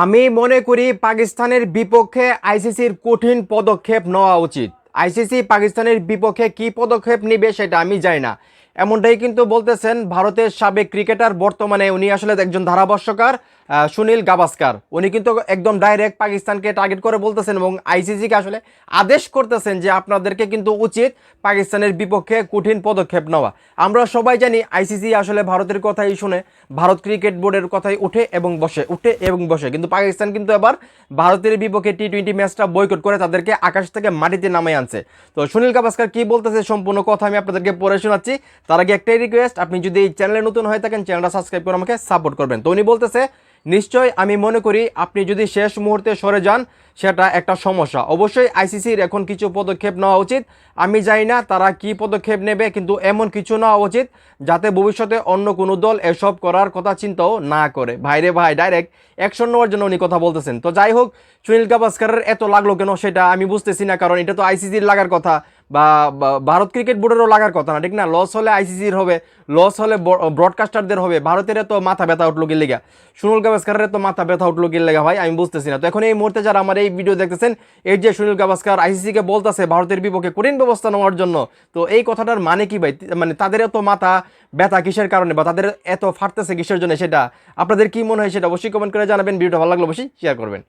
আমি মনে করি পাকিস্তানের বিপক্ষে আইসিসির কঠিন পদক্ষেপ নেওয়া উচিত। আইসিসি পাকিস্তানের বিপক্ষে কি পদক্ষেপ নেবে সেটা আমি জানি না। এমনটাই কিন্তু বলতেছেন ভারতের সাবেক ক্রিকেটার, বর্তমানে উনি আসলে একজন ধারাভাষ্যকার, সুনীল গাভাস্কার। উনি কিন্তু একদম ডাইরেক্ট পাকিস্তানকে টার্গেট করে বলতেছেন এবং আইসিসিকে আসলে আদেশ করতেছেন যে আপনাদেরকে কিন্তু উচিত পাকিস্তানের বিপক্ষে কঠিন পদক্ষেপ নেওয়া। আমরা সবাই জানি আইসিসি আসলে ভারতের কথাই শুনে, ভারত ক্রিকেট বোর্ডের কথাই উঠে এবং বসে কিন্তু পাকিস্তান কিন্তু এবার ভারতের বিপক্ষে টি-20 ম্যাচটা বয়কট করে তাদেরকে আকাশ থেকে মাটিতে নামিয়ে আনছে। তো সুনীল গাভাস্কার কি বলতেছে সম্পূর্ণ কথা আমি আপনাদেরকে পড়ে শোনাচ্ছি। তার আগে একটাই রিকোয়েস্ট, আপনি যদি এই চ্যানেলে নতুন হয়ে থাকেন চ্যানেলটা সাবস্ক্রাইব করে আমাকে সাপোর্ট করবেন। তো উনি বলতেছে, নিশ্চয় আমি মনে করি আপনি যদি শেষ মুহূর্তে সরে যান সেটা একটা সমস্যা। অবশ্যই আইসিসির এখন কিছু পদক্ষেপ নেওয়া উচিত। আমি জানি না তারা কি পদক্ষেপ নেবে, কিন্তু এমন কিছু নেওয়া উচিত যাতে ভবিষ্যতে অন্য কোনো দল এসব করার কথা চিন্তাও না করে। ভাইরে ভাই, ডাইরেক্ট অ্যাকশন নেওয়ার জন্য উনি কথা বলতেছেন। তো যাই হোক, সুনীল গাভাস্কারের এত লাগলো কেন সেটা আমি বুঝতেছি না, কারণ এটা তো আইসিসির লাগার কথা বা ভারত ক্রিকেট বোর্ডেরও লাগার কথা না, ঠিক না? লস হলে আইসিসির হবে, লস হলে ব্রডকাস্টারদের হবে। ভারতের তো মাথা ব্যথা উঠলো কি লেগা, সুনীল গাভাস্কারের তো মাথা ব্যথা উঠলো কি লেগা ভাই, আমি বুঝতেছি না। তো এখন এই মুহূর্তে যারা আমার এই ভিডিও দেখতেছেন, এই যে সুনীল গাভাস্কার আইসিসিকে বলতেছে ভারতের বিপক্ষে কঠিন ব্যবস্থা নেওয়ার জন্য, তো এই কথাটার মানে কি ভাই? মানে তাদের এত মাথা ব্যথা কিসের কারণে বা তাদের এত ফাটতেছে কিসের জন্য, সেটা আপনাদের কি মনে হয় সেটা অবশ্যই কমেন্ট করে জানাবেন। ভিডিওটা ভালো লাগলে অবশ্যই শেয়ার করবেন।